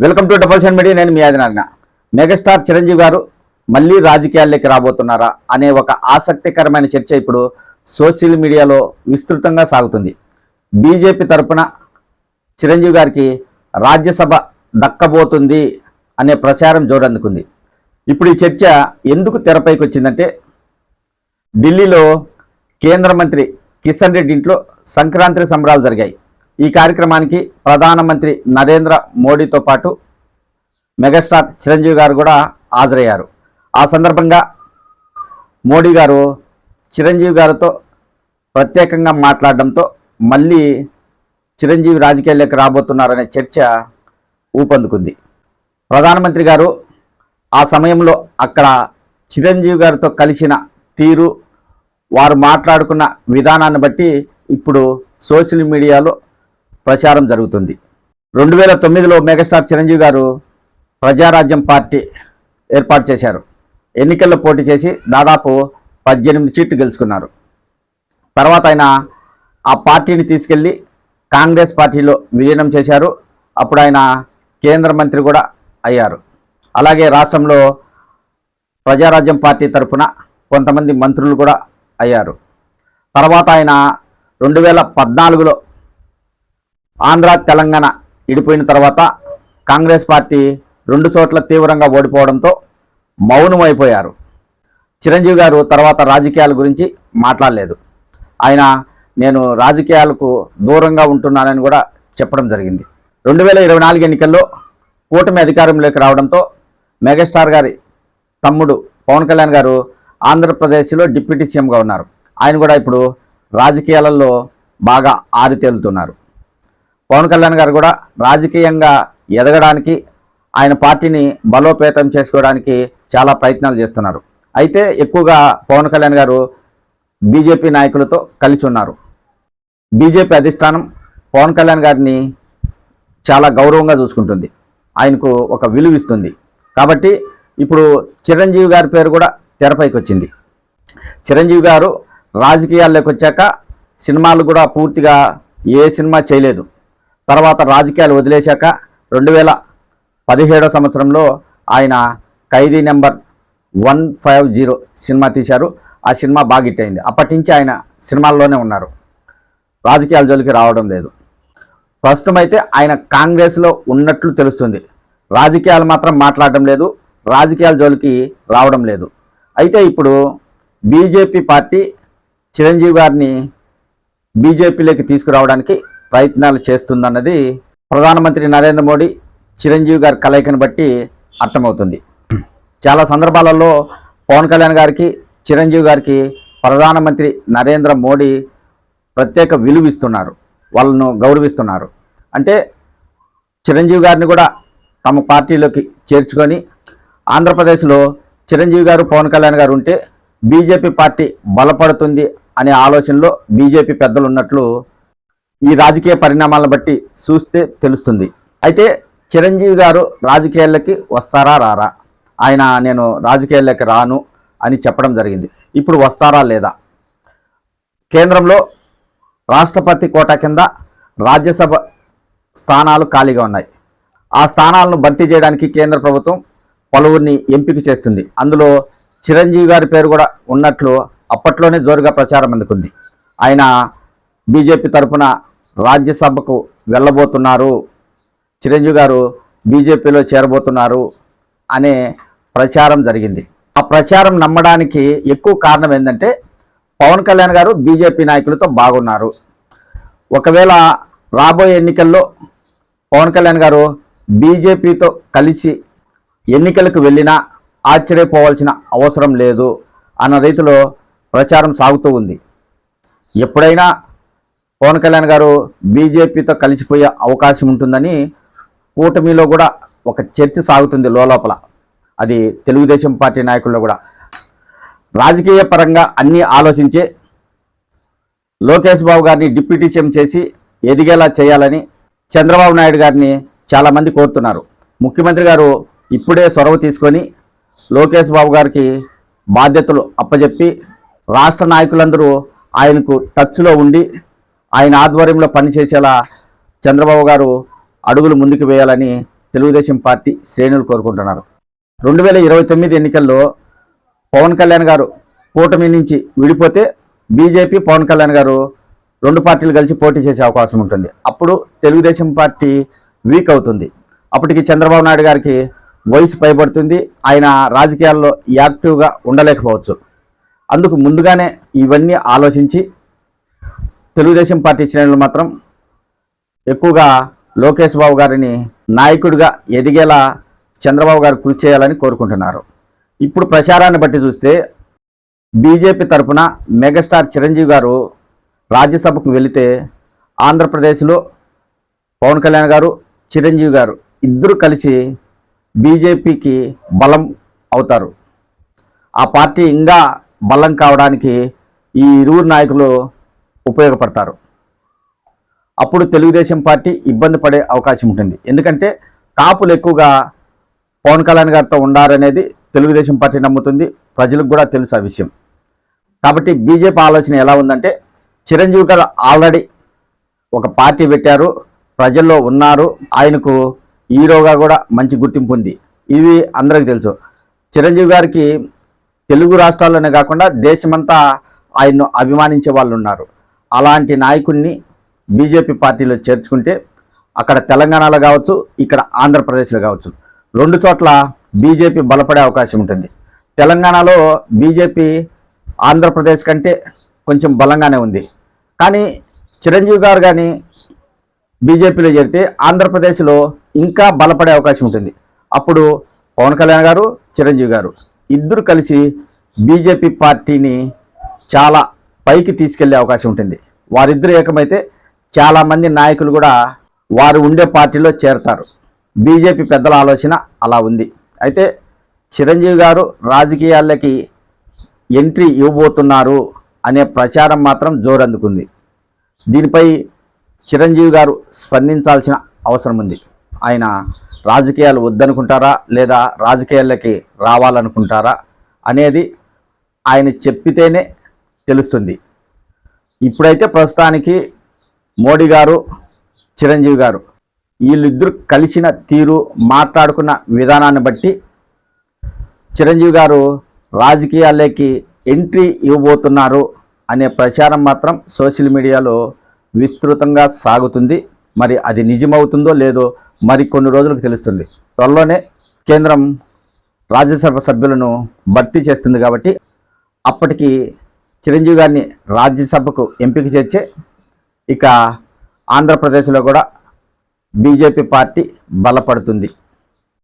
Welcome to double seven media. నేను మీ Adinarayana. Megastar Chiranjeevi గారు మళ్ళీ రాజకీయాల్లోకి రాబోతున్నారా అనే ఒక ఆసక్తికరమైన చర్చ ఇప్పుడు సోషల్ మీడియాలో విస్తృతంగా సాగుతుంది. బీజేపీ తరపున చిరంజీవి గారికి రాజ్యసభ దక్కబోతుంది అనే ప్రచారం జోరందుకుంది. ఇప్పుడు ఈ చర్చ ఎందుకు తెరపైకి వచ్చిందంటే, ఢిల్లీలో కేంద్ర మంత్రి కిషన్ రెడ్డి ఇంట్లో సంక్రాంతి సంబరాలు జరిగాయి. ఈ కార్యక్రమానికి ప్రధానమంత్రి నరేంద్ర మోడీతో పాటు మెగాస్టార్ చిరంజీవి గారు కూడా హాజరయ్యారు. ఆ సందర్భంగా మోడీ గారు చిరంజీవి గారితో ప్రత్యేకంగా మాట్లాడడంతో మళ్ళీ చిరంజీవి రాజకీయాల్లోకి రాబోతున్నారనే చర్చ ఊపందుకుంది. ప్రధానమంత్రి గారు ఆ సమయంలో అక్కడ చిరంజీవి గారితో కలిసిన తీరు, వారు మాట్లాడుకున్న విధానాన్ని బట్టి ఇప్పుడు సోషల్ మీడియాలో ప్రచారం జరుగుతుంది. 2009లో మెగాస్టార్ చిరంజీవి గారు ప్రజారాజ్యం పార్టీ ఏర్పాటు చేశారు. ఎన్నికల్లో పోటీ చేసి దాదాపు 18 సీట్లు గెలుచుకున్నారు. తర్వాత ఆయన ఆ పార్టీని తీసుకెళ్ళి కాంగ్రెస్ పార్టీలో విలీనం చేశారు. అప్పుడు ఆయన కేంద్ర మంత్రి కూడా అయ్యారు. అలాగే రాష్ట్రంలో ప్రజారాజ్యం పార్టీ తరఫున కొంతమంది మంత్రులు కూడా అయ్యారు. తర్వాత ఆయన 2014లో ఆంధ్ర తెలంగాణ విడిపోయిన తర్వాత కాంగ్రెస్ పార్టీ 2 చోట్ల తీవ్రంగా ఓడిపోవడంతో మౌనమైపోయారు. చిరంజీవి గారు తర్వాత రాజకీయాల గురించి మాట్లాడలేదు. ఆయన నేను రాజకీయాలకు దూరంగా ఉంటున్నానని కూడా చెప్పడం జరిగింది. 2024 ఎన్నికల్లో కూటమి అధికారంలోకి రావడంతో మెగాస్టార్ గారి తమ్ముడు పవన్ కళ్యాణ్ గారు ఆంధ్రప్రదేశ్లో డిప్యూటీ సీఎంగా ఉన్నారు. ఆయన కూడా ఇప్పుడు రాజకీయాలలో బాగా ఆరితేలుతున్నారు. పవన్ కళ్యాణ్ గారు కూడా రాజకీయంగా ఎదగడానికి, ఆయన పార్టీని బలోపేతం చేసుకోవడానికి చాలా ప్రయత్నాలు చేస్తున్నారు. అయితే ఎక్కువగా పవన్ కళ్యాణ్ గారు బీజేపీ నాయకులతో కలిసి ఉన్నారు. బీజేపీ అధిష్టానం పవన్ కళ్యాణ్ గారిని చాలా గౌరవంగా చూసుకుంటుంది, ఆయనకు ఒక విలువ ఇస్తుంది. కాబట్టి ఇప్పుడు చిరంజీవి గారి పేరు కూడా తెరపైకి వచ్చింది. చిరంజీవి గారు రాజకీయాల్లోకి వచ్చాక సినిమాలు కూడా పూర్తిగా ఏ సినిమా చేయలేదు. తర్వాత రాజకీయాలు వదిలేశాక 2017 సంవత్సరంలో ఆయన ఖైదీ నెంబర్ 150 సినిమా తీశారు. ఆ సినిమా బాగా హిట్ అయింది. అప్పటి నుంచి ఆయన సినిమాల్లోనే ఉన్నారు, రాజకీయాల జోలికి రావడం లేదు. ప్రస్తుతం అయితే ఆయన కాంగ్రెస్లో ఉన్నట్లు తెలుస్తుంది. రాజకీయాలు మాత్రం మాట్లాడడం లేదు, రాజకీయాల జోలికి రావడం లేదు. అయితే ఇప్పుడు బీజేపీ పార్టీ చిరంజీవి గారిని బీజేపీలోకి తీసుకురావడానికి ప్రయత్నాలు చేస్తుందన్నది ప్రధానమంత్రి నరేంద్ర మోడీ చిరంజీవి గారి కలయికను బట్టి అర్థమవుతుంది. చాలా సందర్భాలలో పవన్ కళ్యాణ్ గారికి, చిరంజీవి గారికి ప్రధానమంత్రి నరేంద్ర మోడీ ప్రత్యేక విలువ ఇస్తున్నారు, వాళ్ళను గౌరవిస్తున్నారు. అంటే చిరంజీవి గారిని కూడా తమ పార్టీలోకి చేర్చుకొని ఆంధ్రప్రదేశ్లో చిరంజీవి గారు, పవన్ కళ్యాణ్ గారు ఉంటే బీజేపీ పార్టీ బలపడుతుంది అనే ఆలోచనలో బీజేపీ పెద్దలు ఉన్నట్లు ఈ రాజకీయ పరిణామాలను బట్టి చూస్తే తెలుస్తుంది. అయితే చిరంజీవి గారు రాజకీయాల్లోకి వస్తారా రారా? ఆయన నేను రాజకీయాల్లోకి రాను అని చెప్పడం జరిగింది. ఇప్పుడు వస్తారా లేదా? కేంద్రంలో రాష్ట్రపతి కోటా కింద రాజ్యసభ స్థానాలు ఖాళీగా ఉన్నాయి. ఆ స్థానాలను భర్తీ చేయడానికి కేంద్ర ప్రభుత్వం పలువురిని ఎంపిక చేస్తుంది. అందులో చిరంజీవి గారి పేరు కూడా ఉన్నట్లు అప్పట్లోనే జోరుగా ప్రచారం అందుకుంది. ఆయన బీజేపీ తరఫున రాజ్యసభకు వెళ్ళబోతున్నారు, చిరంజీవి గారు బీజేపీలో చేరబోతున్నారు అనే ప్రచారం జరిగింది. ఆ ప్రచారం నమ్మడానికి ఎక్కువ కారణం ఏంటంటే, పవన్ కళ్యాణ్ గారు బీజేపీ నాయకులతో బాగున్నారు. ఒకవేళ రాబోయే ఎన్నికల్లో పవన్ కళ్యాణ్ గారు బీజేపీతో కలిసి ఎన్నికలకు వెళ్ళినా ఆశ్చర్యపోవాల్సిన అవసరం లేదు అన్న రీతిలో ప్రచారం సాగుతూ ఉంది. ఎప్పుడైనా పవన్ కళ్యాణ్ గారు బీజేపీతో కలిసిపోయే అవకాశం ఉంటుందని కూటమిలో కూడా ఒక చర్చ సాగుతుంది లోపల. అది తెలుగుదేశం పార్టీ నాయకుల్లో కూడా. రాజకీయ పరంగా అన్నీ ఆలోచించే లోకేష్ బాబు గారిని డిప్యూటీ సీఎం చేసి ఎదిగేలా చేయాలని చంద్రబాబు నాయుడు గారిని చాలామంది కోరుతున్నారు. ముఖ్యమంత్రి గారు ఇప్పుడే చొరవ తీసుకొని లోకేష్ బాబు గారికి బాధ్యతలు అప్పచెప్పి రాష్ట్ర నాయకులందరూ ఆయనకు టచ్లో ఉండి ఆయన ఆధ్వర్యంలో పనిచేసేలా చంద్రబాబు గారు అడుగులు ముందుకు వేయాలని తెలుగుదేశం పార్టీ శ్రేణులు కోరుకుంటున్నారు. 2029 ఎన్నికల్లో పవన్ కళ్యాణ్ గారు కూటమి నుంచి విడిపోతే బీజేపీ పవన్ కళ్యాణ్ గారు 2 పార్టీలు కలిసి పోటీ చేసే అవకాశం ఉంటుంది. అప్పుడు తెలుగుదేశం పార్టీ వీక్ అవుతుంది. అప్పటికి చంద్రబాబు నాయుడు గారికి వయసు పైబడుతుంది. ఆయన రాజకీయాల్లో యాక్టివ్గా ఉండలేకపోవచ్చు. అందుకు ముందుగానే ఇవన్నీ ఆలోచించి తెలుగుదేశం పార్టీ శ్రేణులు మాత్రం ఎక్కువగా లోకేష్ బాబు గారిని నాయకుడిగా ఎదిగేలా చంద్రబాబు గారు కృషి చేయాలని కోరుకుంటున్నారు. ఇప్పుడు ప్రచారాన్ని బట్టి చూస్తే బీజేపీ తరఫున మెగాస్టార్ చిరంజీవి గారు రాజ్యసభకు వెళితే ఆంధ్రప్రదేశ్లో పవన్ కళ్యాణ్ గారు, చిరంజీవి గారు ఇద్దరు కలిసి బీజేపీకి బలం అవుతారు. ఆ పార్టీ ఇంకా బలం కావడానికి ఈ ఇరువురు నాయకులు ఉపయోగపడతారు. అప్పుడు తెలుగుదేశం పార్టీ ఇబ్బంది పడే అవకాశం ఉంటుంది. ఎందుకంటే కాపులు ఎక్కువగా పవన్ కళ్యాణ్ గారితో ఉండారనేది తెలుగుదేశం పార్టీ నమ్ముతుంది. ప్రజలకు కూడా తెలుసు ఆ విషయం. కాబట్టి బీజేపీ ఆలోచన ఎలా ఉందంటే, చిరంజీవి గారు ఆల్రెడీ ఒక పార్టీ పెట్టారు, ప్రజల్లో ఉన్నారు, ఆయనకు హీరోగా కూడా మంచి గుర్తింపు ఉంది. ఇవి అందరికీ తెలుసు. చిరంజీవి గారికి తెలుగు రాష్ట్రాల్లోనే కాకుండా దేశమంతా ఆయన్ను అభిమానించే వాళ్ళు ఉన్నారు. అలాంటి నాయకుడిని బీజేపీ పార్టీలో చేర్చుకుంటే అక్కడ తెలంగాణలో కావచ్చు, ఇక్కడ ఆంధ్రప్రదేశ్లో కావచ్చు, 2 చోట్ల బీజేపీ బలపడే అవకాశం ఉంటుంది. తెలంగాణలో బీజేపీ ఆంధ్రప్రదేశ్ కంటే కొంచెం బలంగానే ఉంది. కానీ చిరంజీవి గారు కానీ బీజేపీలో చేరితే ఆంధ్రప్రదేశ్లో ఇంకా బలపడే అవకాశం ఉంటుంది. అప్పుడు పవన్ కళ్యాణ్ గారు, చిరంజీవి గారు ఇద్దరు కలిసి బీజేపీ పార్టీని చాలా పైకి తీసుకెళ్లే అవకాశం ఉంటుంది. వారిద్దరు ఏకమైతే చాలామంది నాయకులు కూడా వారు ఉండే పార్టీలో చేరతారు. బీజేపీ పెద్దల ఆలోచన అలా ఉంది. అయితే చిరంజీవి గారు రాజకీయాలకి ఎంట్రీ ఇవ్వబోతున్నారు అనే ప్రచారం మాత్రం జోరందుకుంది. దీనిపై చిరంజీవి గారు స్పందించాల్సిన అవసరం ఉంది. ఆయన రాజకీయాలు వద్దనుకుంటారా లేదా రాజకీయాలకి రావాలనుకుంటారా అనేది ఆయన చెప్పితేనే తెలుస్తుంది. ఇప్పుడైతే ప్రస్తుతానికి మోడీ గారు, చిరంజీవి గారు వీళ్ళిద్దరు కలిసిన తీరు, మాట్లాడుకున్న విధానాన్ని బట్టి చిరంజీవి గారు రాజకీయాల్లోకి ఎంట్రీ ఇవ్వబోతున్నారు అనే ప్రచారం మాత్రం సోషల్ మీడియాలో విస్తృతంగా సాగుతుంది. మరి అది నిజమవుతుందో లేదో మరి కొన్ని రోజులకు తెలుస్తుంది. త్వరలోనే కేంద్రం రాజ్యసభ సభ్యులను భర్తీ చేస్తుంది. కాబట్టి అప్పటికి చిరంజీవి గారిని రాజ్యసభకు ఎంపిక చేర్చే ఇక ఆంధ్రప్రదేశ్లో కూడా బీజేపీ పార్టీ బలపడుతుంది.